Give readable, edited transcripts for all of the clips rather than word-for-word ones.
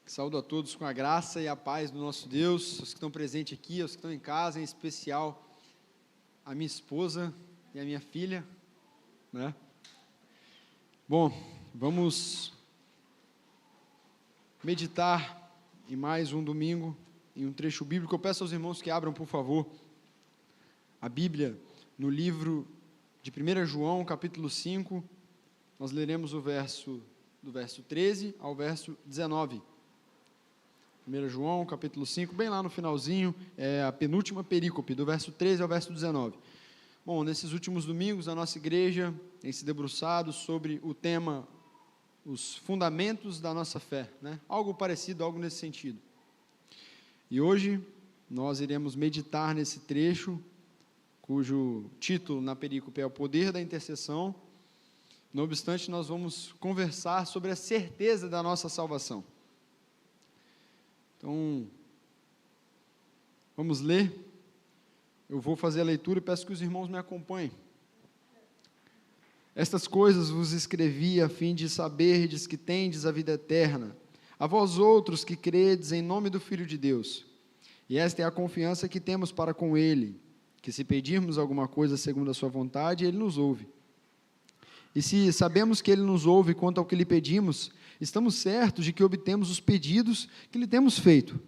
Saúdo a todos com a graça e a paz do nosso Deus, os que estão presentes aqui, os que estão em casa, em especial a minha esposa e a minha filha, né? Bom, vamos meditar em mais um domingo, em um trecho bíblico. Eu peço aos irmãos que abram, por favor, a Bíblia no livro de 1 João, capítulo 5, nós leremos do verso 13 ao verso 19. 1 João, capítulo 5, bem lá no finalzinho, é a penúltima perícope, do verso 13 ao verso 19. Bom, nesses últimos domingos, a nossa igreja tem se debruçado sobre o tema, os fundamentos da nossa fé, né? Algo parecido, algo nesse sentido. E hoje, nós iremos meditar nesse trecho, cujo título na perícope é o poder da intercessão. Não obstante, nós vamos conversar sobre a certeza da nossa salvação. Então, vamos ler. Eu vou fazer a leitura e peço que os irmãos me acompanhem. Estas coisas vos escrevi a fim de saberdes que tendes a vida eterna, a vós outros que credes em nome do Filho de Deus. E esta é a confiança que temos para com Ele, que se pedirmos alguma coisa segundo a sua vontade, Ele nos ouve. E se sabemos que Ele nos ouve quanto ao que lhe pedimos, estamos certos de que obtemos os pedidos que lhe temos feito.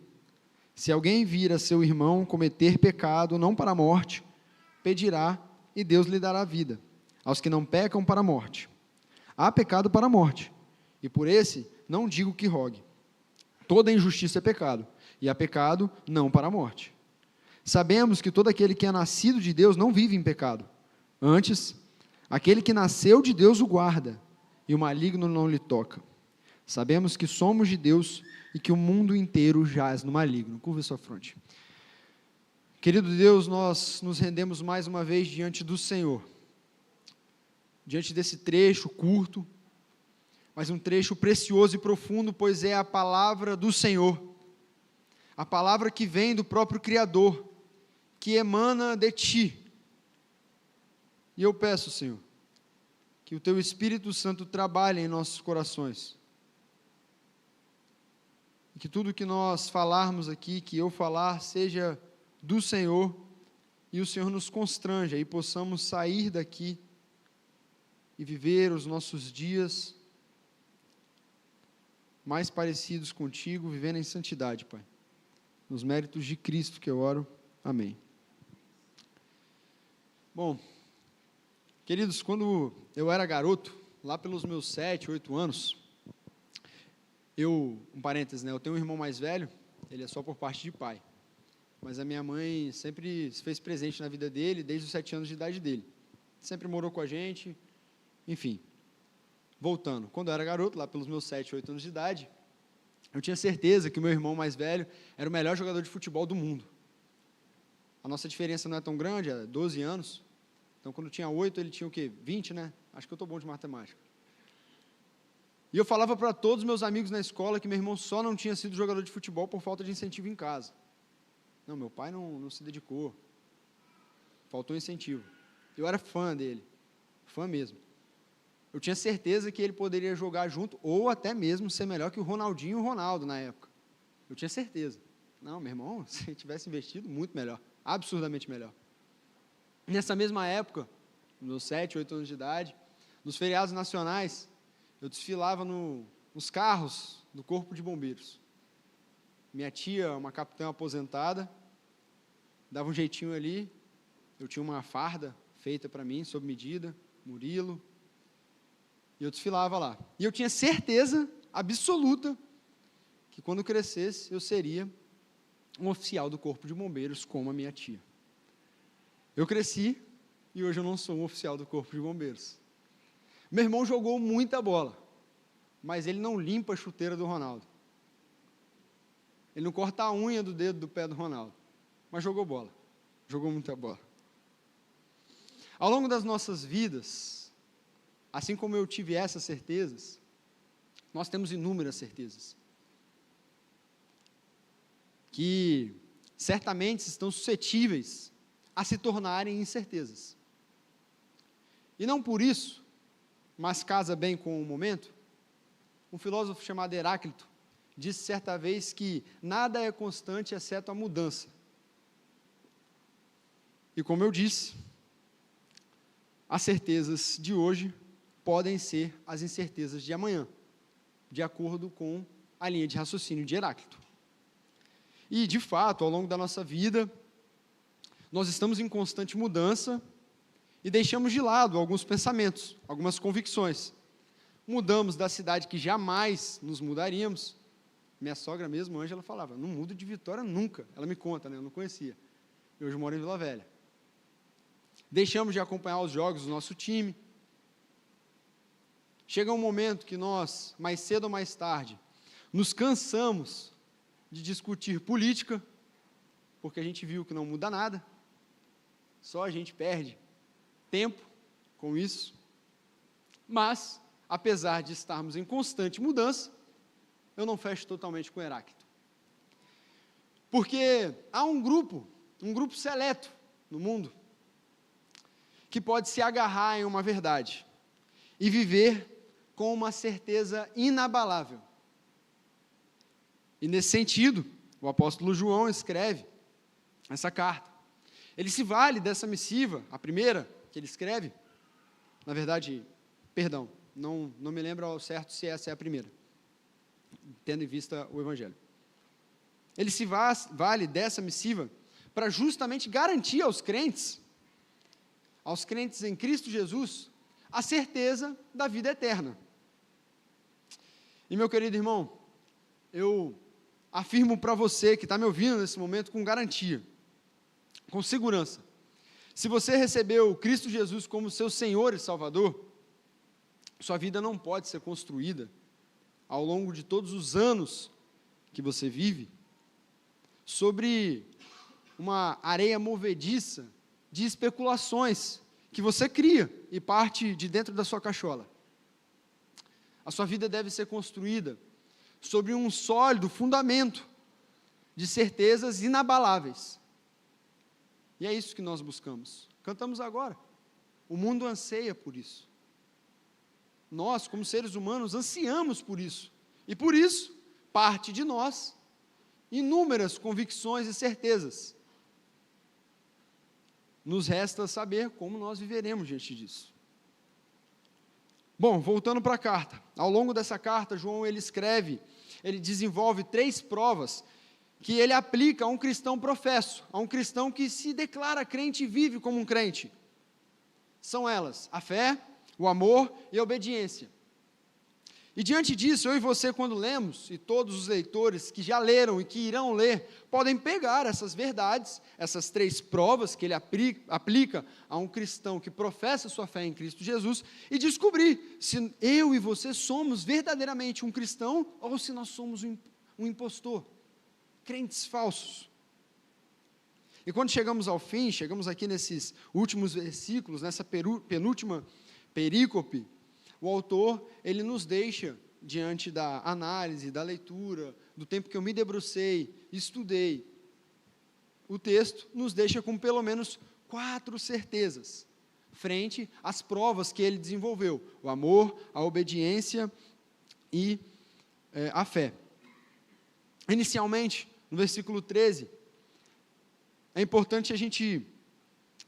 Se alguém vir a seu irmão cometer pecado, não para a morte, pedirá e Deus lhe dará vida, aos que não pecam para a morte. Há pecado para a morte, e por esse não digo que rogue. Toda injustiça é pecado, e há pecado não para a morte. Sabemos que todo aquele que é nascido de Deus não vive em pecado. Antes, aquele que nasceu de Deus o guarda, e o maligno não lhe toca. Sabemos que somos de Deus e que o mundo inteiro jaz no maligno. Curva sua fronte. Querido Deus, nós nos rendemos mais uma vez diante do Senhor. Diante desse trecho curto, mas um trecho precioso e profundo, pois é a palavra do Senhor. A palavra que vem do próprio Criador, que emana de Ti. E eu peço, Senhor, que o Teu Espírito Santo trabalhe em nossos corações. E que tudo que nós falarmos aqui, que eu falar, seja do Senhor, e o Senhor nos constranja, e possamos sair daqui e viver os nossos dias mais parecidos contigo, vivendo em santidade, Pai. Nos méritos de Cristo que eu oro. Amém. Bom, queridos, quando eu era garoto, lá pelos meus 7, 8 anos, um parênteses, né? Eu tenho um irmão mais velho, ele é só por parte de pai, mas a minha mãe sempre se fez presente na vida dele, desde os 7 anos de idade dele, sempre morou com a gente, enfim. Voltando, quando eu era garoto, lá pelos meus 7, 8 anos de idade, eu tinha certeza que o meu irmão mais velho era o melhor jogador de futebol do mundo. A nossa diferença não é tão grande, é 12 anos, então quando eu tinha 8, ele tinha o quê? 20, né? Acho que eu estou bom de matemática. E eu falava para todos os meus amigos na escola que meu irmão só não tinha sido jogador de futebol por falta de incentivo em casa. Não, meu pai não se dedicou, faltou incentivo. Eu era fã dele, fã mesmo. Eu tinha certeza que ele poderia jogar junto, ou até mesmo ser melhor que o Ronaldinho e o Ronaldo na época. Eu tinha certeza. Não, meu irmão, se ele tivesse investido, muito melhor, absurdamente melhor. Nessa mesma época, nos 7, 8 anos de idade, nos feriados nacionais, eu desfilava nos carros do Corpo de Bombeiros. Minha tia, uma capitã aposentada, dava um jeitinho ali, eu tinha uma farda feita para mim, sob medida, Murilo, e eu desfilava lá. E eu tinha certeza absoluta que quando crescesse eu seria um oficial do Corpo de Bombeiros, como a minha tia. Eu cresci e hoje eu não sou um oficial do Corpo de Bombeiros. Meu irmão jogou muita bola, mas ele não limpa a chuteira do Ronaldo. Ele não corta a unha do dedo do pé do Ronaldo, mas jogou bola, jogou muita bola. Ao longo das nossas vidas, assim como eu tive essas certezas, nós temos inúmeras certezas, que certamente estão suscetíveis a se tornarem incertezas. E não por isso, mas casa bem com o momento, um filósofo chamado Heráclito, disse certa vez que nada é constante exceto a mudança. E como eu disse, as certezas de hoje podem ser as incertezas de amanhã, de acordo com a linha de raciocínio de Heráclito. E, de fato, ao longo da nossa vida, nós estamos em constante mudança e deixamos de lado alguns pensamentos, algumas convicções. Mudamos da cidade que jamais nos mudaríamos. Minha sogra mesmo, Ângela, falava, não mudo de Vitória nunca. Ela me conta, né? Eu não conhecia. E hoje moro em Vila Velha. Deixamos de acompanhar os jogos do nosso time. Chega um momento que nós, mais cedo ou mais tarde, nos cansamos de discutir política, porque a gente viu que não muda nada, só a gente perde tempo com isso. Mas, apesar de estarmos em constante mudança, eu não fecho totalmente com Heráclito. Porque há um grupo seleto no mundo, que pode se agarrar em uma verdade e viver com uma certeza inabalável. E nesse sentido, o apóstolo João escreve essa carta. Ele se vale dessa missiva, a primeira que ele escreve, na verdade, perdão, não me lembro ao certo se essa é a primeira, tendo em vista o Evangelho. Ele se vale dessa missiva para justamente garantir aos crentes em Cristo Jesus, a certeza da vida eterna. E, meu querido irmão, eu afirmo para você que está me ouvindo nesse momento com garantia, com segurança, se você recebeu Cristo Jesus como seu Senhor e Salvador, sua vida não pode ser construída ao longo de todos os anos que você vive sobre uma areia movediça de especulações que você cria e parte de dentro da sua cachola. A sua vida deve ser construída sobre um sólido fundamento de certezas inabaláveis. E é isso que nós buscamos. Cantamos agora. O mundo anseia por isso. Nós, como seres humanos, ansiamos por isso. E por isso, parte de nós, inúmeras convicções e certezas. Nos resta saber como nós viveremos diante disso. Bom, voltando para a carta. Ao longo dessa carta, João ele desenvolve 3 provas que ele aplica a um cristão professo, a um cristão que se declara crente e vive como um crente. São elas, a fé, o amor e a obediência. E diante disso, eu e você, quando lemos, e todos os leitores que já leram e que irão ler, podem pegar essas verdades, essas 3 provas que ele aplica a um cristão que professa sua fé em Cristo Jesus, e descobrir se eu e você somos verdadeiramente um cristão ou se nós somos um impostor, crentes falsos. E quando chegamos ao fim, chegamos aqui nesses últimos versículos, nessa penúltima perícope, o autor, ele nos deixa, diante da análise, da leitura, do tempo que eu me debrucei, estudei, o texto nos deixa com pelo menos 4 certezas, frente às provas que ele desenvolveu, o amor, a obediência e a fé. Inicialmente, no versículo 13, é importante a gente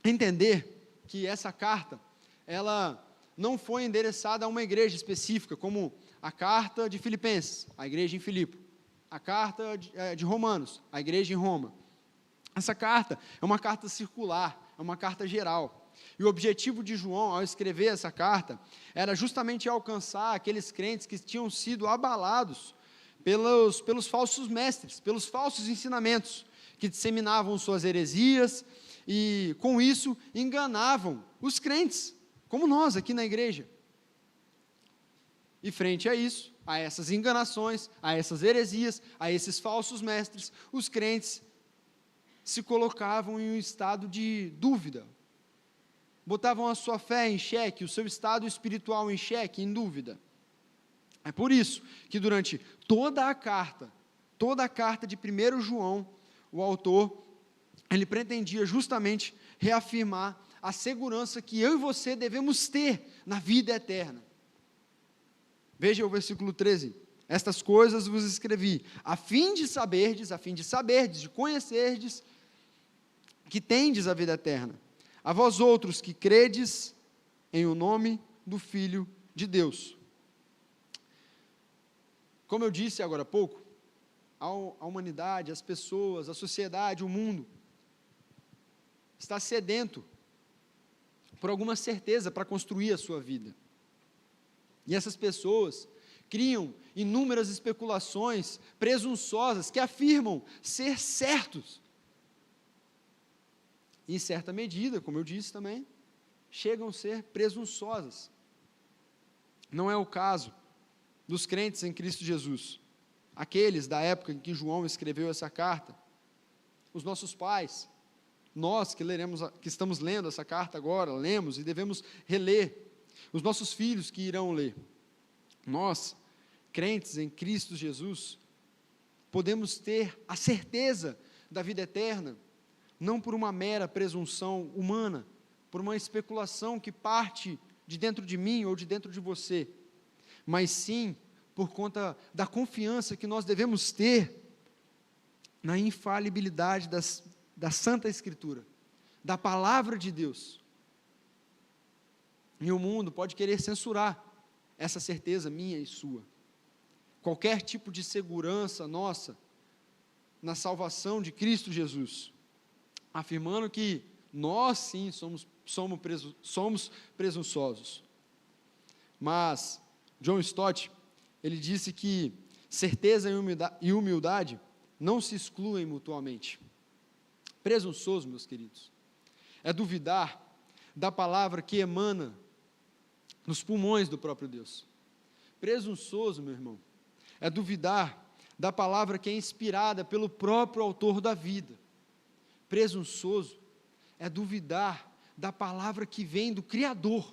entender que essa carta, ela não foi endereçada a uma igreja específica, como a carta de Filipenses, a igreja em Filipe, a carta de Romanos, a igreja em Roma. Essa carta é uma carta circular, é uma carta geral. E o objetivo de João, ao escrever essa carta, era justamente alcançar aqueles crentes que tinham sido abalados pelos falsos mestres, pelos falsos ensinamentos, que disseminavam suas heresias e, com isso, enganavam os crentes, como nós aqui na igreja. E frente a isso, a essas enganações, a essas heresias, a esses falsos mestres, os crentes se colocavam em um estado de dúvida, botavam a sua fé em xeque, o seu estado espiritual em xeque, em dúvida. É por isso que durante toda a carta de 1 João, o autor, ele pretendia justamente reafirmar a segurança que eu e você devemos ter na vida eterna. Veja o versículo 13. Estas coisas vos escrevi, a fim de saberdes, de conhecerdes, que tendes a vida eterna. A vós outros que credes em o nome do Filho de Deus. Como eu disse agora há pouco, a humanidade, as pessoas, a sociedade, o mundo, está sedento por alguma certeza para construir a sua vida. E essas pessoas criam inúmeras especulações presunçosas que afirmam ser certos. E, em certa medida, como eu disse também, chegam a ser presunçosas. Não é o caso dos crentes em Cristo Jesus, aqueles da época em que João escreveu essa carta, os nossos pais, nós que estamos lendo essa carta agora, lemos e devemos reler, os nossos filhos que irão ler. Nós, crentes em Cristo Jesus, podemos ter a certeza da vida eterna, não por uma mera presunção humana, por uma especulação que parte de dentro de mim ou de dentro de você, mas sim por conta da confiança que nós devemos ter na infalibilidade da Santa Escritura, da Palavra de Deus. E o mundo pode querer censurar essa certeza minha e sua. Qualquer tipo de segurança nossa na salvação de Cristo Jesus, afirmando que nós sim somos presunçosos. Mas John Stott, ele disse que certeza e humildade não se excluem mutuamente. Presunçoso, meus queridos, é duvidar da palavra que emana nos pulmões do próprio Deus. Presunçoso, meu irmão, é duvidar da palavra que é inspirada pelo próprio autor da vida. Presunçoso é duvidar da palavra que vem do Criador.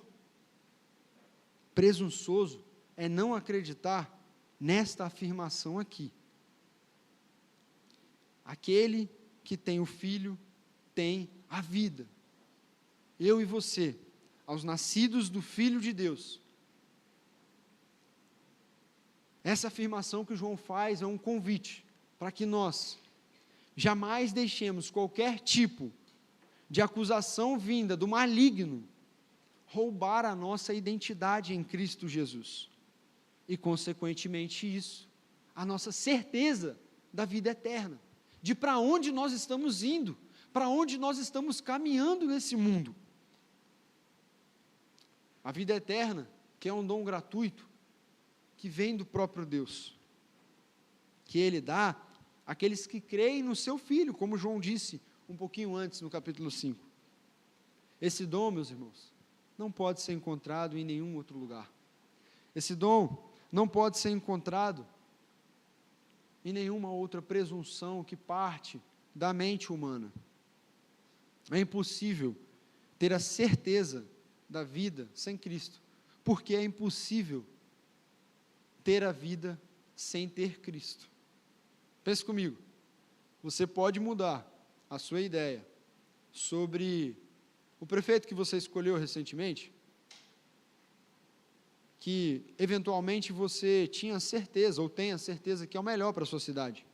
Presunçoso é não acreditar nesta afirmação aqui. Aquele que tem o Filho tem a vida. Eu e você, aos nascidos do Filho de Deus. Essa afirmação que João faz é um convite para que nós jamais deixemos qualquer tipo de acusação vinda do maligno roubar a nossa identidade em Cristo Jesus. E, consequentemente, isso, a nossa certeza da vida eterna, de para onde nós estamos indo, para onde nós estamos caminhando nesse mundo. A vida eterna, que é um dom gratuito, que vem do próprio Deus, que Ele dá àqueles que creem no Seu Filho, como João disse um pouquinho antes, no capítulo 5. Esse dom, meus irmãos, não pode ser encontrado em nenhum outro lugar. Esse dom não pode ser encontrado em nenhuma outra presunção que parte da mente humana. É impossível ter a certeza da vida sem Cristo, porque é impossível ter a vida sem ter Cristo. Pense comigo, você pode mudar a sua ideia sobre o prefeito que você escolheu recentemente, que eventualmente você tinha certeza, ou tenha certeza que é o melhor para a sua cidade.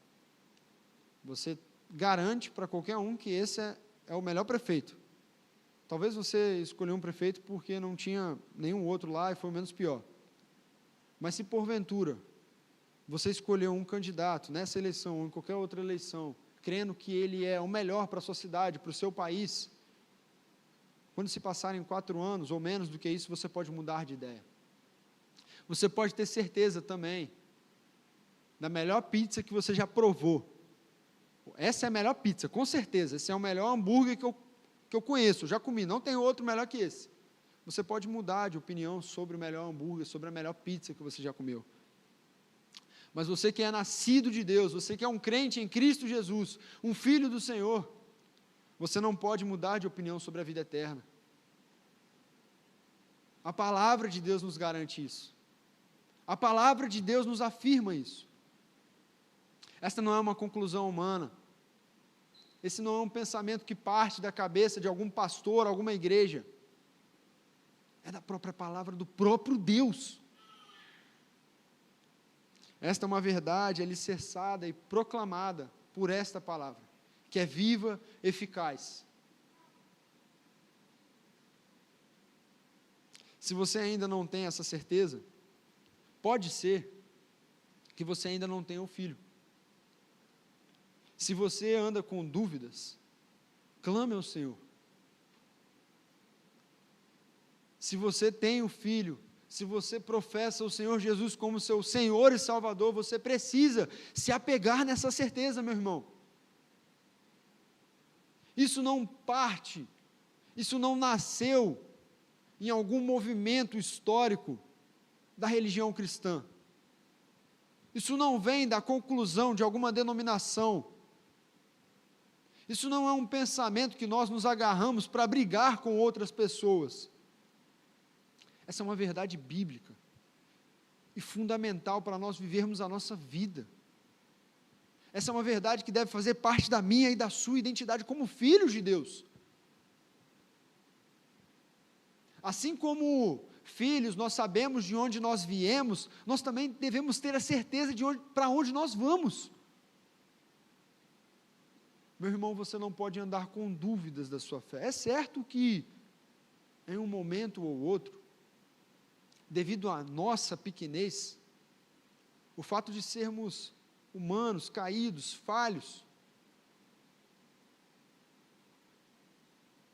Você garante para qualquer um que esse é o melhor prefeito. Talvez você escolheu um prefeito porque não tinha nenhum outro lá e foi o menos pior. Mas se porventura você escolheu um candidato nessa eleição ou em qualquer outra eleição, crendo que ele é o melhor para a sua cidade, para o seu país, quando se passarem 4 anos ou menos do que isso, você pode mudar de ideia. Você pode ter certeza também da melhor pizza que você já provou. Essa é a melhor pizza, com certeza. Esse é o melhor hambúrguer que eu conheço, já comi, não tem outro melhor que esse. Você pode mudar de opinião sobre o melhor hambúrguer, sobre a melhor pizza que você já comeu. Mas você que é nascido de Deus, você que é um crente em Cristo Jesus, um filho do Senhor, você não pode mudar de opinião sobre a vida eterna. A palavra de Deus nos garante isso. A palavra de Deus nos afirma isso. Esta não é uma conclusão humana. Esse não é um pensamento que parte da cabeça de algum pastor, alguma igreja. É da própria palavra do próprio Deus. Esta é uma verdade alicerçada e proclamada por esta palavra, que é viva, eficaz. Se você ainda não tem essa certeza, pode ser que você ainda não tenha um filho. Se você anda com dúvidas, clame ao Senhor. Se você tem um filho, se você professa o Senhor Jesus como seu Senhor e Salvador, você precisa se apegar nessa certeza, meu irmão. Isso não nasceu em algum movimento histórico da religião cristã. Isso não vem da conclusão de alguma denominação. Isso não é um pensamento que nós nos agarramos para brigar com outras pessoas. Essa é uma verdade bíblica e fundamental para nós vivermos a nossa vida. Essa é uma verdade que deve fazer parte da minha e da sua identidade como filhos de Deus. Assim como filhos, nós sabemos de onde nós viemos, nós também devemos ter a certeza de para onde nós vamos. Meu irmão, você não pode andar com dúvidas da sua fé. É certo que, em um momento ou outro, devido à nossa pequenez, o fato de sermos humanos, caídos, falhos,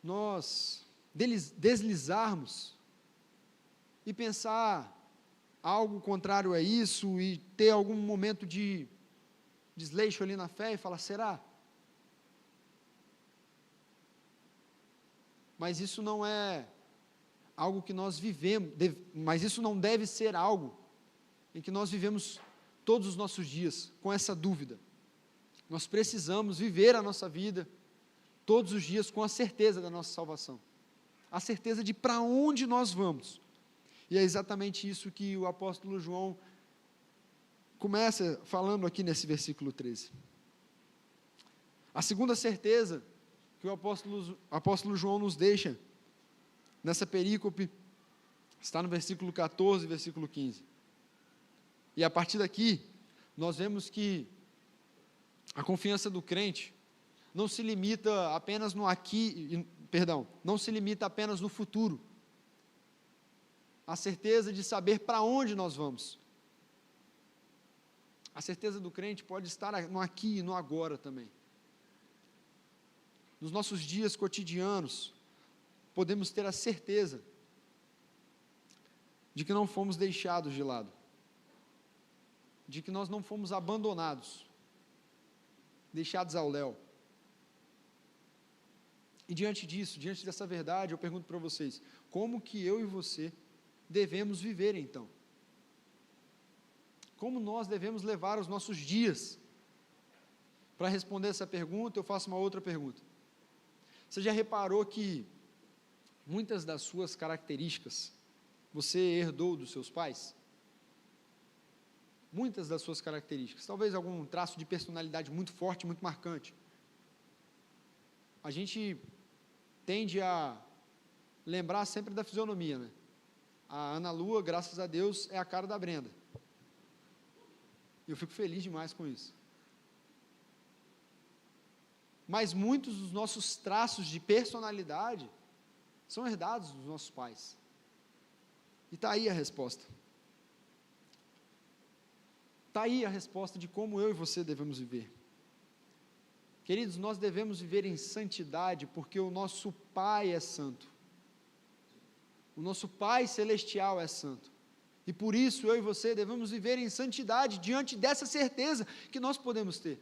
nós deslizarmos e pensar algo contrário a isso e ter algum momento de desleixo ali na fé e falar, será? Mas isso não é algo que nós vivemos, mas isso não deve ser algo em que nós vivemos todos os nossos dias com essa dúvida. Nós precisamos viver a nossa vida todos os dias com a certeza da nossa salvação, a certeza de para onde nós vamos. E é exatamente isso que o apóstolo João começa falando aqui nesse versículo 13. A segunda certeza que o apóstolo João nos deixa nessa perícope está no versículo 14 e versículo 15. E a partir daqui, nós vemos que a confiança do crente não se limita apenas no não se limita apenas no futuro. A certeza de saber para onde nós vamos. A certeza do crente pode estar no aqui e no agora também. Nos nossos dias cotidianos, podemos ter a certeza de que não fomos deixados de lado, de que nós não fomos abandonados, deixados ao léu. E diante disso, diante dessa verdade, eu pergunto para vocês, como que eu e você devemos viver então? Como nós devemos levar os nossos dias? Para responder essa pergunta, eu faço uma outra pergunta. Você já reparou que muitas das suas características você herdou dos seus pais? Muitas das suas características, talvez algum traço de personalidade muito forte, muito marcante. A gente tende a lembrar sempre da fisionomia, né? A Ana Lua, graças a Deus, é a cara da Brenda. E eu fico feliz demais com isso. Mas muitos dos nossos traços de personalidade são herdados dos nossos pais. E está aí a resposta. Está aí a resposta de como eu e você devemos viver. Queridos, nós devemos viver em santidade porque o nosso Pai é santo. O nosso Pai celestial é santo. E por isso eu e você devemos viver em santidade diante dessa certeza que nós podemos ter.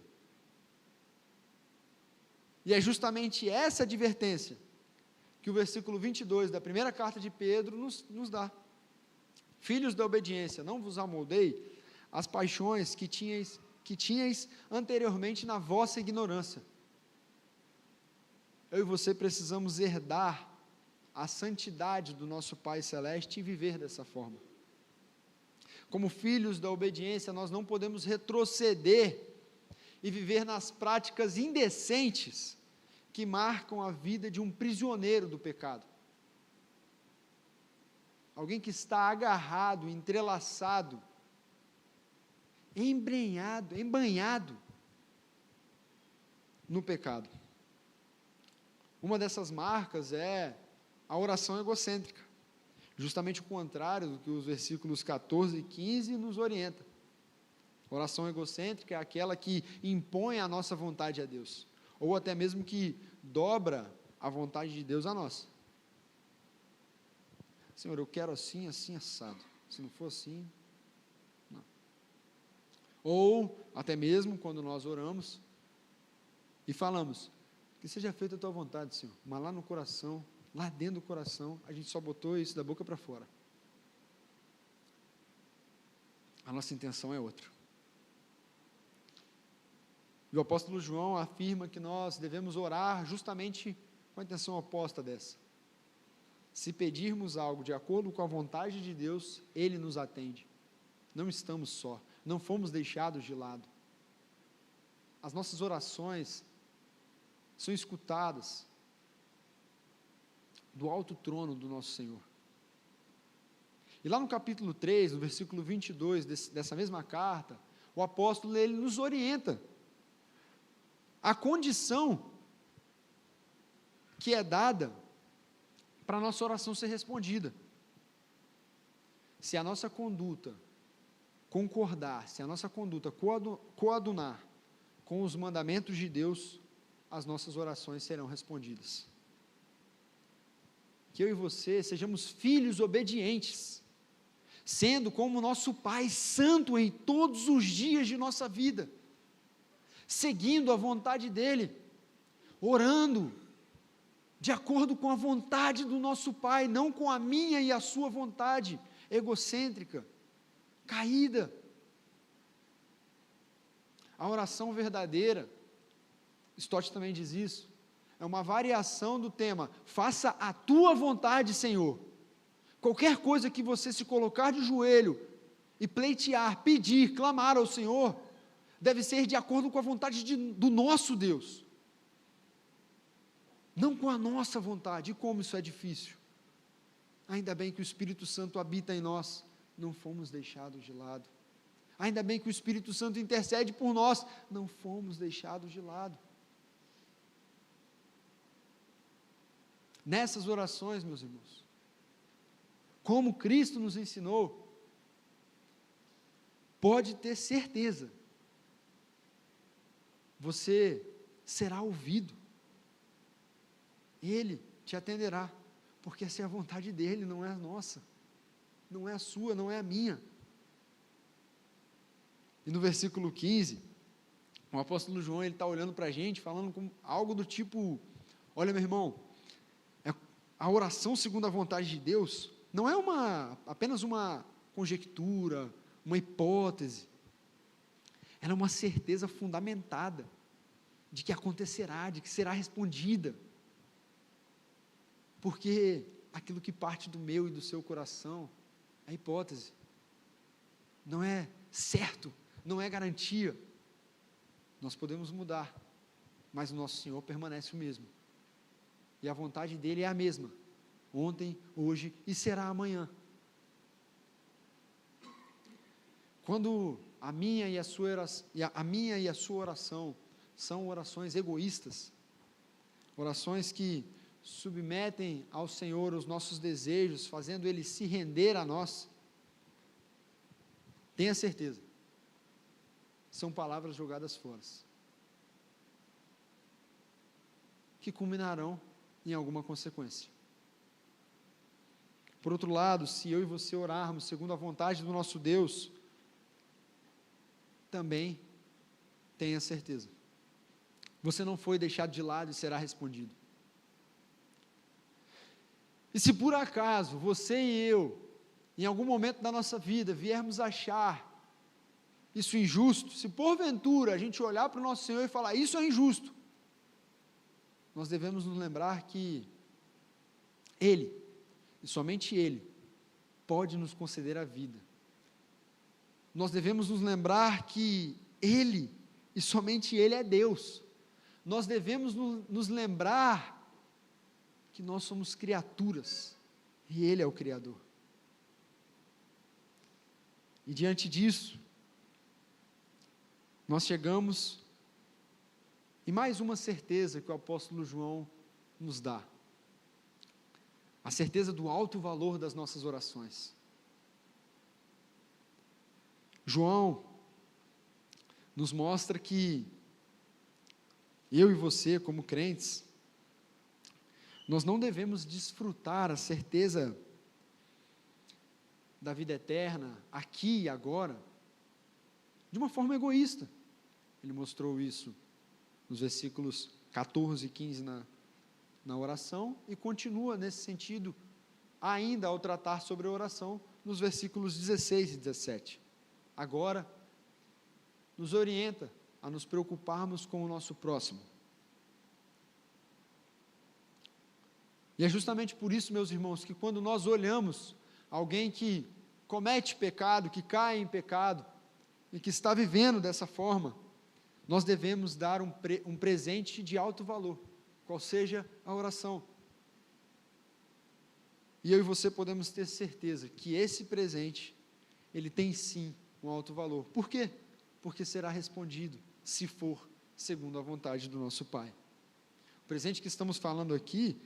E é justamente essa advertência que o versículo 22 da primeira carta de Pedro nos dá. Filhos da obediência, não vos amoldei as paixões que tinhais anteriormente na vossa ignorância. Eu e você precisamos herdar a santidade do nosso Pai Celeste e viver dessa forma. Como filhos da obediência, nós não podemos retroceder e viver nas práticas indecentes que marcam a vida de um prisioneiro do pecado. Alguém que está agarrado, entrelaçado, embanhado no pecado. Uma dessas marcas é a oração egocêntrica, justamente o contrário do que os versículos 14 e 15 nos orienta. A oração egocêntrica é aquela que impõe a nossa vontade a Deus, ou até mesmo que dobra a vontade de Deus a nós. Senhor, eu quero assim, assim, assado. Se não for assim, não. Ou, até mesmo, quando nós oramos e falamos, que seja feita a tua vontade, Senhor, mas lá no coração, lá dentro do coração, a gente só botou isso da boca para fora. A nossa intenção é outra. E o apóstolo João afirma que nós devemos orar justamente com a intenção oposta dessa. Se pedirmos algo de acordo com a vontade de Deus, Ele nos atende. Não estamos só, não fomos deixados de lado. As nossas orações são escutadas do alto trono do nosso Senhor. E lá no capítulo 3, no versículo 22 dessa mesma carta, o apóstolo ele nos orienta a condição que é dada para a nossa oração ser respondida. Se a nossa conduta concordar, se a nossa conduta coadunar com os mandamentos de Deus, as nossas orações serão respondidas. Que eu e você sejamos filhos obedientes, sendo como nosso Pai santo em todos os dias de nossa vida, seguindo a vontade dEle, orando de acordo com a vontade do nosso Pai, não com a minha e a sua vontade egocêntrica, caída. A oração verdadeira, Stott também diz isso, é uma variação do tema, faça a tua vontade, Senhor. Qualquer coisa que você se colocar de joelho e pleitear, pedir, clamar ao Senhor, deve ser de acordo com a vontade do nosso Deus, não com a nossa vontade. E como isso é difícil. Ainda bem que o Espírito Santo habita em nós, não fomos deixados de lado. Ainda bem que o Espírito Santo intercede por nós, não fomos deixados de lado. Nessas orações, meus irmãos, como Cristo nos ensinou, pode ter certeza, você será ouvido, Ele te atenderá, porque essa é a vontade dEle, não é a nossa, não é a sua, não é a minha. E no versículo 15, o apóstolo João, ele está olhando para a gente, falando com algo do tipo, olha meu irmão, a oração segundo a vontade de Deus, não é apenas uma conjectura, uma hipótese, ela é uma certeza fundamentada, de que acontecerá, de que será respondida, porque aquilo que parte do meu e do seu coração, é hipótese, não é certo, não é garantia, nós podemos mudar, mas o nosso Senhor permanece o mesmo, e a vontade dEle é a mesma, ontem, hoje e será amanhã. Quando a minha e a sua oração são orações egoístas, orações que submetem ao Senhor os nossos desejos, fazendo Ele se render a nós, tenha certeza, são palavras jogadas fora, que culminarão em alguma consequência. Por outro lado, se eu e você orarmos segundo a vontade do nosso Deus, também tenha certeza, você não foi deixado de lado e será respondido. E se por acaso você e eu, em algum momento da nossa vida, viermos achar isso injusto, se porventura a gente olhar para o nosso Senhor e falar, isso é injusto, nós devemos nos lembrar que Ele, e somente Ele, pode nos conceder a vida. Nós devemos nos lembrar que Ele, e somente Ele é Deus. Nós devemos nos lembrar que nós somos criaturas, e Ele é o Criador. E diante disso, nós chegamos em mais uma certeza que o apóstolo João nos dá. A certeza do alto valor das nossas orações. João nos mostra que eu e você, como crentes, nós não devemos desfrutar a certeza da vida eterna, aqui e agora, de uma forma egoísta. Ele mostrou isso nos versículos 14 e 15 na oração, e continua nesse sentido, ainda ao tratar sobre a oração, nos versículos 16 e 17. Agora, nos orienta a nos preocuparmos com o nosso próximo. E é justamente por isso, meus irmãos, que quando nós olhamos alguém que comete pecado, que cai em pecado, e que está vivendo dessa forma, nós devemos dar um presente de alto valor, qual seja a oração. E eu e você podemos ter certeza que esse presente, ele tem sim um alto valor. Por quê? Porque será respondido, se for segundo a vontade do nosso Pai. O presente que estamos falando aqui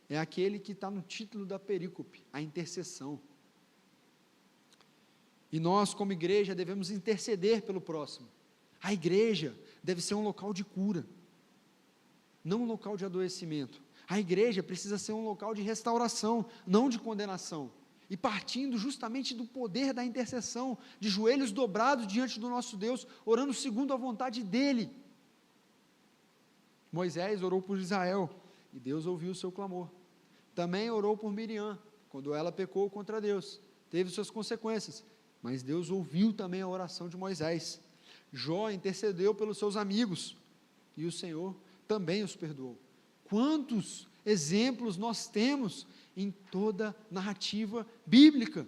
é aquele que está no título da perícope, a intercessão. E nós, como igreja, devemos interceder pelo próximo. A igreja deve ser um local de cura, não um local de adoecimento. A igreja precisa ser um local de restauração, não de condenação. E partindo justamente do poder da intercessão, de joelhos dobrados diante do nosso Deus, orando segundo a vontade dEle. Moisés orou por Israel, e Deus ouviu o seu clamor. Também orou por Miriam, quando ela pecou contra Deus, teve suas consequências, mas Deus ouviu também a oração de Moisés. Jó intercedeu pelos seus amigos, e o Senhor também os perdoou. Quantos exemplos nós temos em toda narrativa bíblica?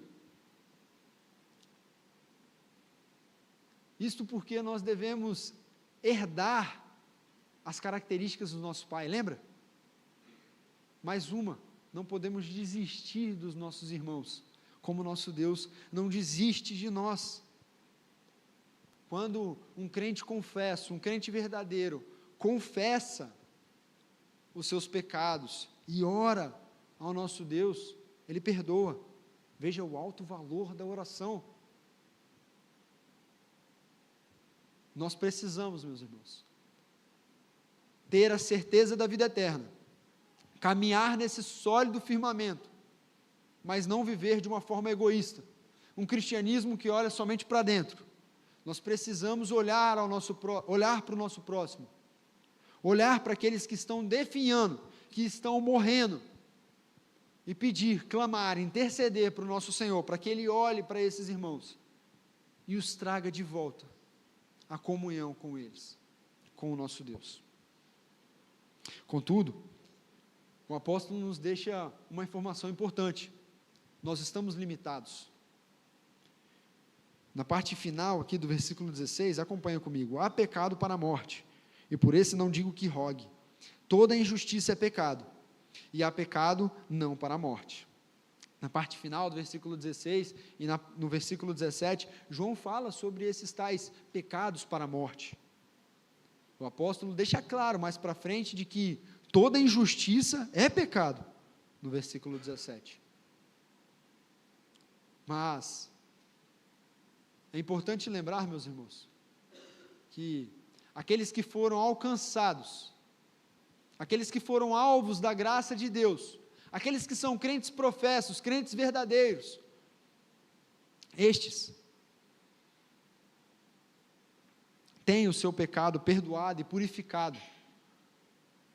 Isto porque nós devemos herdar as características do nosso Pai, lembra? Mais uma, não podemos desistir dos nossos irmãos, como nosso Deus não desiste de nós. Quando um crente confessa, um crente verdadeiro, confessa os seus pecados e ora ao nosso Deus, Ele perdoa. Veja o alto valor da oração. Nós precisamos, meus irmãos, ter a certeza da vida eterna, caminhar nesse sólido firmamento, mas não viver de uma forma egoísta, um cristianismo que olha somente para dentro. Nós precisamos olhar para o nosso próximo, olhar para aqueles que estão definhando, que estão morrendo, e pedir, clamar, interceder para o nosso Senhor, para que Ele olhe para esses irmãos, e os traga de volta à comunhão com eles, com o nosso Deus. Contudo, o apóstolo nos deixa uma informação importante: nós estamos limitados. Na parte final aqui do versículo 16, acompanha comigo: há pecado para a morte, e por esse não digo que rogue. Toda injustiça é pecado, e há pecado não para a morte. Na parte final do versículo 16 e no versículo 17, João fala sobre esses tais pecados para a morte. O apóstolo deixa claro mais para frente de que toda injustiça é pecado, no versículo 17. Mas é importante lembrar, meus irmãos, que aqueles que foram alcançados, aqueles que foram alvos da graça de Deus, aqueles que são crentes professos, crentes verdadeiros, estes têm o seu pecado perdoado e purificado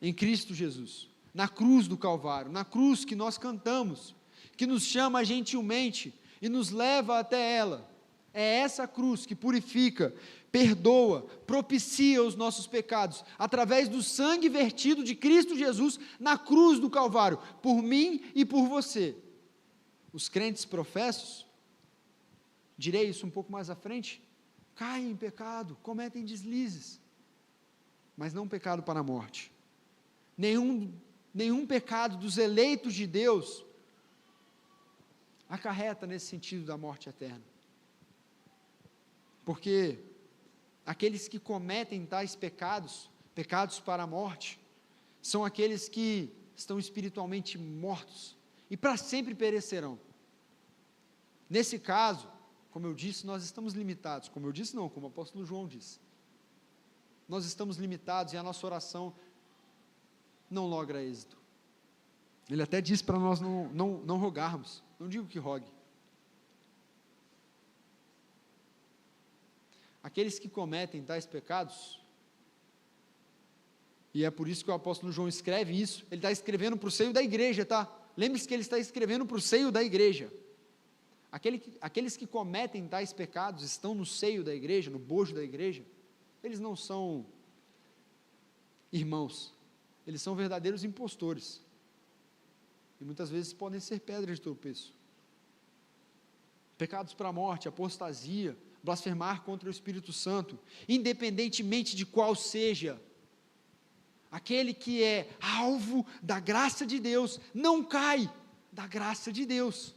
em Cristo Jesus, na cruz do Calvário, na cruz que nós cantamos, que nos chama gentilmente e nos leva até ela. É essa cruz que purifica, perdoa, propicia os nossos pecados, através do sangue vertido de Cristo Jesus na cruz do Calvário, por mim e por você. Os crentes professos, direi isso um pouco mais à frente, caem em pecado, cometem deslizes, mas não pecado para a morte. Nenhum pecado dos eleitos de Deus acarreta nesse sentido da morte eterna. Porque aqueles que cometem tais pecados, pecados para a morte, são aqueles que estão espiritualmente mortos e para sempre perecerão. Nesse caso, como eu disse, nós estamos limitados, como o apóstolo João disse, nós estamos limitados e a nossa oração não logra êxito. Ele até diz para nós não rogarmos, não digo que rogue. Aqueles que cometem tais pecados, e é por isso que o apóstolo João escreve isso, ele está escrevendo para o seio da igreja, tá? Lembre-se que ele está escrevendo para o seio da igreja. Aqueles que cometem tais pecados estão no seio da igreja, no bojo da igreja, eles não são irmãos, eles são verdadeiros impostores, e muitas vezes podem ser pedras de tropeço. Pecados para a morte, apostasia, blasfemar contra o Espírito Santo, independentemente de qual seja, aquele que é alvo da graça de Deus, não cai da graça de Deus,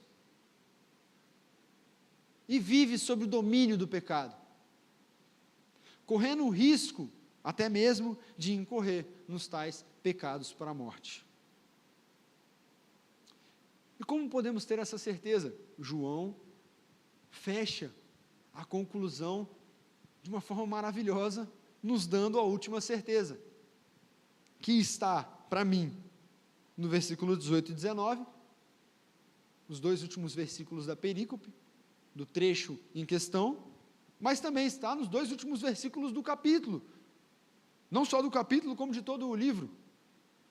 e vive sob o domínio do pecado, correndo o risco, até mesmo, de incorrer nos tais pecados para a morte. E como podemos ter essa certeza? João fecha a conclusão de uma forma maravilhosa, nos dando a última certeza, que está, para mim, no versículo 18 e 19, os dois últimos versículos da perícope, do trecho em questão, mas também está nos dois últimos versículos do capítulo, não só do capítulo, como de todo o livro,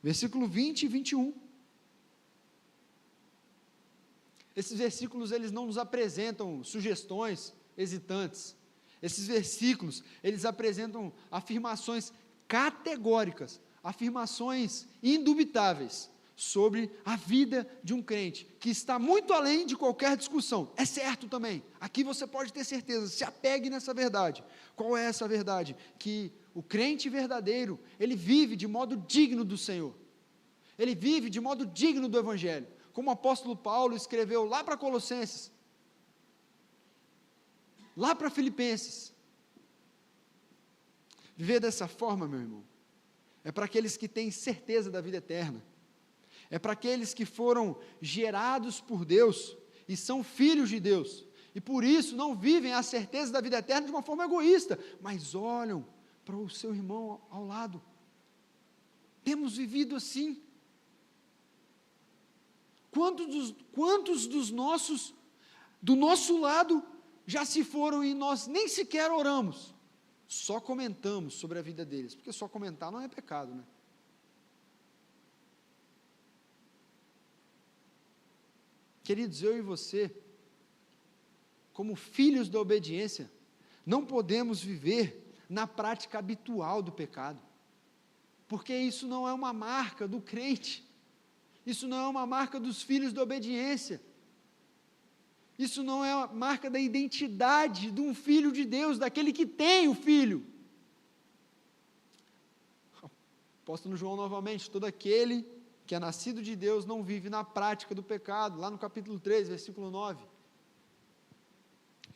versículo 20 e 21. Esses versículos, eles não nos apresentam sugestões hesitantes. Esses versículos, eles apresentam afirmações categóricas, afirmações indubitáveis sobre a vida de um crente, que está muito além de qualquer discussão. É certo também, aqui você pode ter certeza, se apegue nessa verdade. Qual é essa verdade? Que o crente verdadeiro, ele vive de modo digno do Senhor, ele vive de modo digno do Evangelho, como o apóstolo Paulo escreveu lá para Colossenses, lá para Filipenses. Viver dessa forma, meu irmão, é para aqueles que têm certeza da vida eterna, é para aqueles que foram gerados por Deus, e são filhos de Deus, e por isso não vivem a certeza da vida eterna de uma forma egoísta, mas olham para o seu irmão ao lado. Temos vivido assim. Quantos do nosso lado, já se foram e nós nem sequer oramos, só comentamos sobre a vida deles, porque só comentar não é pecado, né? Queridos, eu e você, como filhos da obediência, não podemos viver na prática habitual do pecado, porque isso não é uma marca do crente, isso não é uma marca dos filhos da obediência, isso não é a marca da identidade de um filho de Deus, daquele que tem o filho. Apóstolo João novamente, todo aquele que é nascido de Deus não vive na prática do pecado, lá no capítulo 3, versículo 9,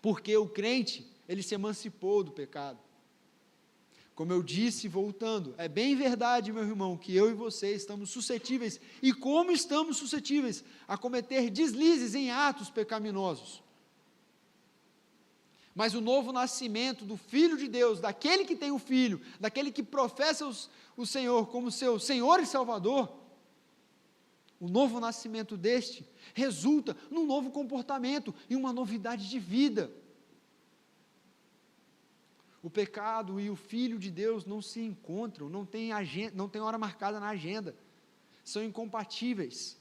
porque o crente, ele se emancipou do pecado. Como eu disse, voltando, é bem verdade, meu irmão, que eu e você estamos suscetíveis, e como estamos suscetíveis a cometer deslizes em atos pecaminosos. Mas o novo nascimento do Filho de Deus, daquele que tem o Filho, daquele que professa o Senhor como seu Senhor e Salvador, o novo nascimento deste resulta num novo comportamento e uma novidade de vida. O pecado e o Filho de Deus não se encontram, não tem hora marcada na agenda, são incompatíveis,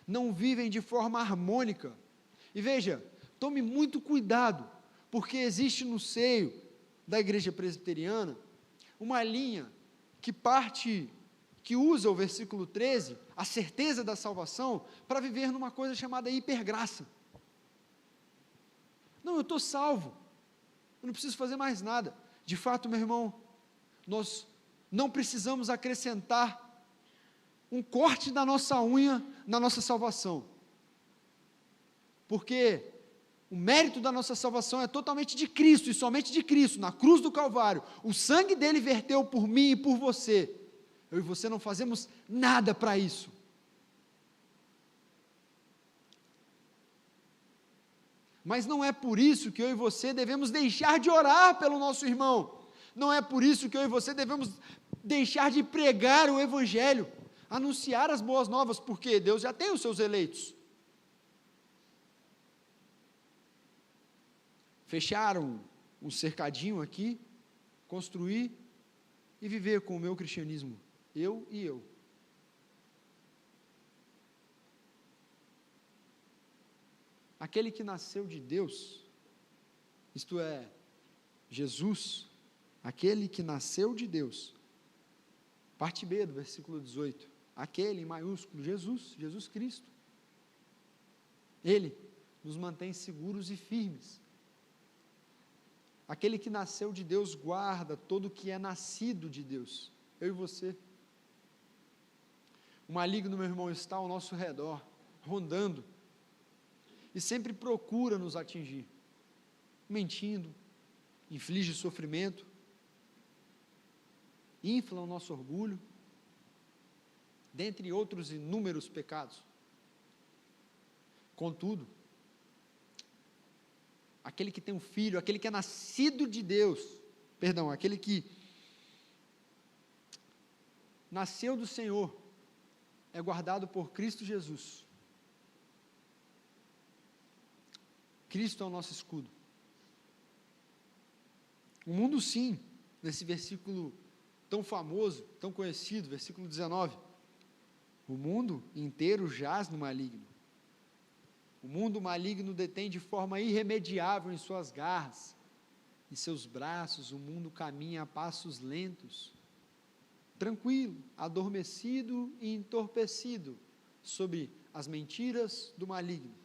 não vivem de forma harmônica. E veja, tome muito cuidado, porque existe no seio da igreja presbiteriana uma linha que usa o versículo 13, a certeza da salvação, para viver numa coisa chamada hipergraça. Não, eu estou salvo, eu não preciso fazer mais nada. De fato, meu irmão, nós não precisamos acrescentar um corte da nossa unha na nossa salvação, porque O mérito da nossa salvação é totalmente de Cristo e somente de Cristo, na cruz do Calvário. O sangue dele verteu por mim e por você. Eu e você não fazemos nada para isso. Mas não é por isso que eu e você devemos deixar de orar pelo nosso irmão. Não é por isso que eu e você devemos deixar de pregar o Evangelho, anunciar as boas novas, porque Deus já tem os seus eleitos. Fechar um cercadinho aqui, construir e viver com o meu cristianismo, eu e eu. Aquele que nasceu de Deus, isto é, Jesus, aquele que nasceu de Deus, parte B do versículo 18, aquele em maiúsculo, Jesus Cristo, Ele nos mantém seguros e firmes. Aquele que nasceu de Deus guarda todo o que é nascido de Deus, eu e você. O maligno, meu irmão, está ao nosso redor, rondando, e sempre procura nos atingir, mentindo, inflige sofrimento, infla o nosso orgulho, dentre outros inúmeros pecados. Contudo, aquele que tem um filho, aquele que é nascido de Deus, aquele que nasceu do Senhor, é guardado por Cristo Jesus. Cristo é o nosso escudo. O mundo, sim, nesse versículo tão famoso, tão conhecido, versículo 19, o mundo inteiro jaz no maligno. O mundo maligno detém de forma irremediável em suas garras, em seus braços, o mundo caminha a passos lentos, tranquilo, adormecido e entorpecido, sob as mentiras do maligno.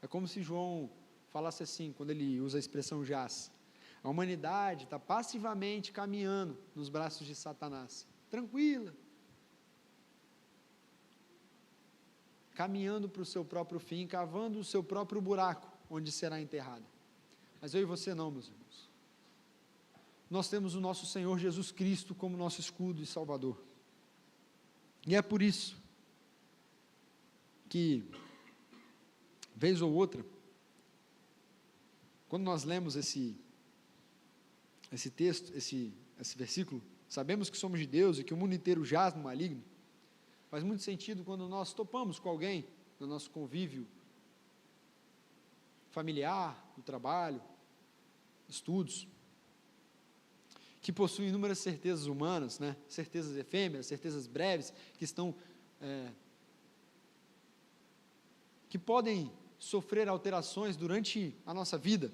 É como se João falasse assim, quando ele usa a expressão jaz. A humanidade está passivamente caminhando nos braços de Satanás, tranquila, caminhando para o seu próprio fim, cavando o seu próprio buraco, onde será enterrada. Mas eu e você não, meus irmãos. Nós temos o nosso Senhor Jesus Cristo como nosso escudo e Salvador. E é por isso que, vez ou outra, quando nós lemos esse texto, esse versículo, sabemos que somos de Deus e que o mundo inteiro jaz no maligno. Faz muito sentido quando nós topamos com alguém no nosso convívio familiar, no trabalho, estudos, que possuem inúmeras certezas humanas, certezas efêmeras, certezas breves, que podem sofrer alterações durante a nossa vida.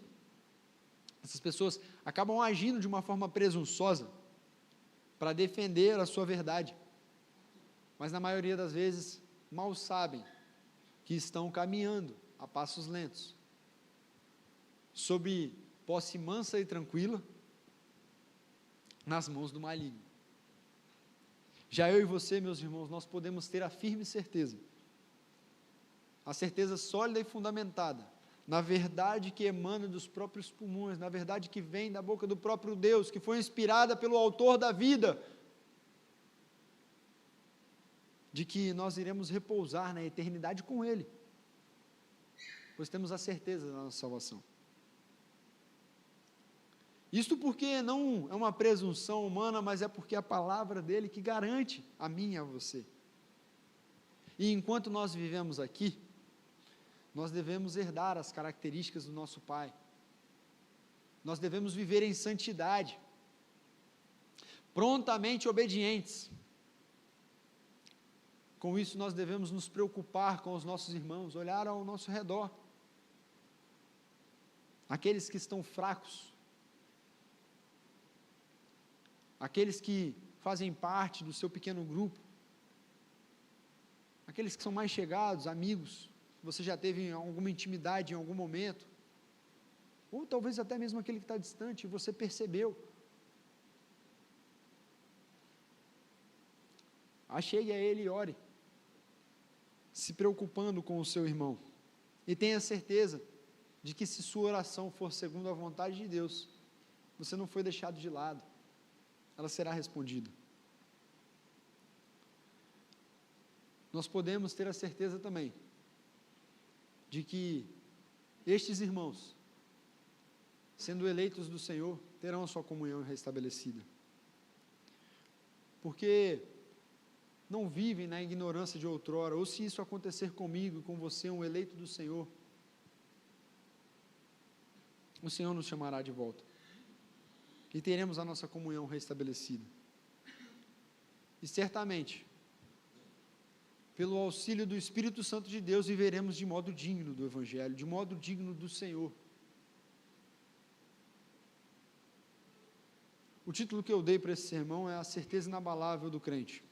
Essas pessoas acabam agindo de uma forma presunçosa para defender a sua verdade, mas na maioria das vezes mal sabem que estão caminhando a passos lentos, sob posse mansa e tranquila, nas mãos do maligno. Já eu e você, meus irmãos, nós podemos ter a firme certeza, a certeza sólida e fundamentada, na verdade que emana dos próprios pulmões, na verdade que vem da boca do próprio Deus, que foi inspirada pelo autor da vida, de que nós iremos repousar na eternidade com Ele, pois temos a certeza da nossa salvação. Isto porque não é uma presunção humana, mas é porque é a palavra dele que garante a mim e a você. E enquanto nós vivemos aqui, nós devemos herdar as características do nosso Pai. Nós devemos viver em santidade, prontamente obedientes. Com isso, nós devemos nos preocupar com os nossos irmãos, olhar ao nosso redor, aqueles que estão fracos, aqueles que fazem parte do seu pequeno grupo, aqueles que são mais chegados, amigos, você já teve alguma intimidade em algum momento, ou talvez até mesmo aquele que está distante, e você percebeu. Achegue a ele e ore, se preocupando com o seu irmão. E tenha certeza de que se sua oração for segundo a vontade de Deus, você não foi deixado de lado, ela será respondida. Nós podemos ter a certeza também de que estes irmãos, sendo eleitos do Senhor, terão a sua comunhão restabelecida. Porque não vivem na ignorância de outrora, ou se isso acontecer comigo e com você, um eleito do Senhor, o Senhor nos chamará de volta, e teremos a nossa comunhão restabelecida. E certamente, pelo auxílio do Espírito Santo de Deus, viveremos de modo digno do Evangelho, de modo digno do Senhor. O título que eu dei para esse sermão é A Certeza Inabalável do Crente.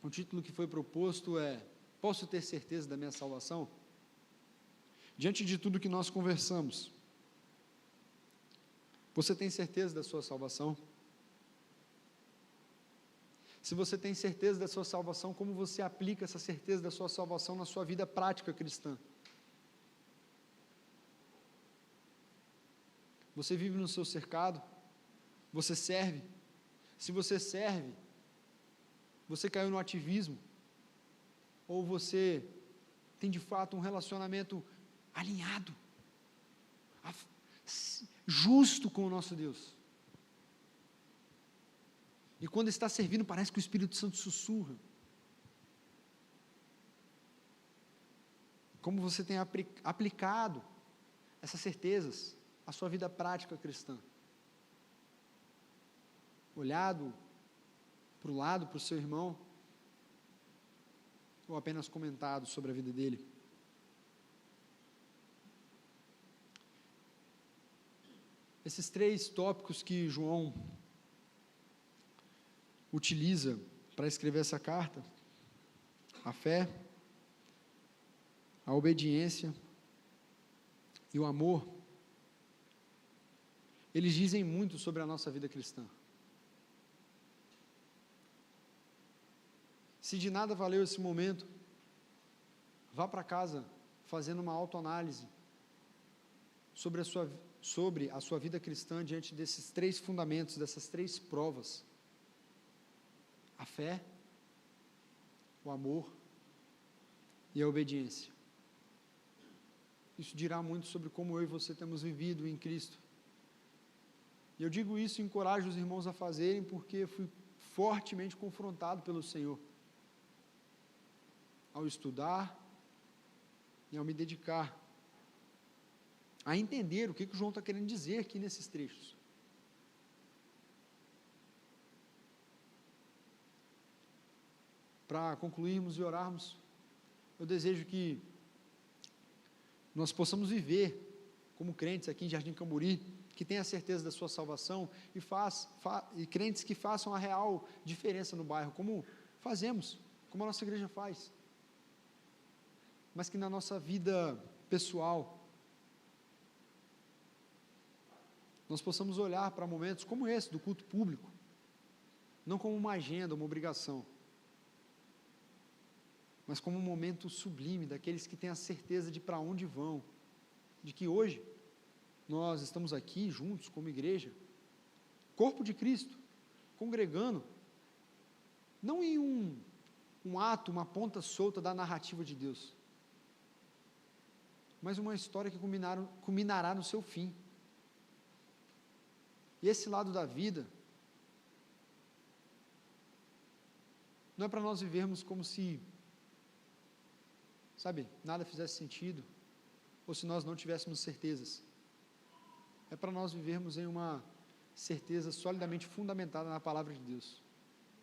O título que foi proposto é: Posso ter certeza da minha salvação? Diante de tudo que nós conversamos, você tem certeza da sua salvação? Se você tem certeza da sua salvação, como você aplica essa certeza da sua salvação na sua vida prática cristã? Você vive no seu cercado? Você serve? Se você serve, você caiu no ativismo? Ou você tem de fato um relacionamento alinhado, justo com o nosso Deus? E quando está servindo, parece que o Espírito Santo sussurra. Como você tem aplicado essas certezas à sua vida prática cristã? Olhado para o lado, para o seu irmão, ou apenas comentado sobre a vida dele? Esses 3 tópicos que João utiliza para escrever essa carta: a fé, a obediência e o amor, eles dizem muito sobre a nossa vida cristã. Se de nada valeu esse momento, vá para casa fazendo uma autoanálise sobre a sua vida cristã diante desses 3 fundamentos, dessas 3 provas: a fé, o amor e a obediência. Isso dirá muito sobre como eu e você temos vivido em Cristo. E eu digo isso e encorajo os irmãos a fazerem, porque fui fortemente confrontado pelo Senhor ao estudar e ao me dedicar a entender o que o João está querendo dizer aqui nesses trechos. Para concluirmos e orarmos, eu desejo que nós possamos viver como crentes aqui em Jardim Camburi, que tenham a certeza da sua salvação e crentes que façam a real diferença no bairro, como fazemos, como a nossa igreja faz, mas que na nossa vida pessoal nós possamos olhar para momentos como esse do culto público, não como uma agenda, uma obrigação, mas como um momento sublime daqueles que têm a certeza de para onde vão, de que hoje nós estamos aqui juntos como igreja, corpo de Cristo, congregando, não em um ato, uma ponta solta da narrativa de Deus, mas uma história que culminará no seu fim. E esse lado da vida não é para nós vivermos como se, nada fizesse sentido, ou se nós não tivéssemos certezas. É para nós vivermos em uma certeza solidamente fundamentada na palavra de Deus.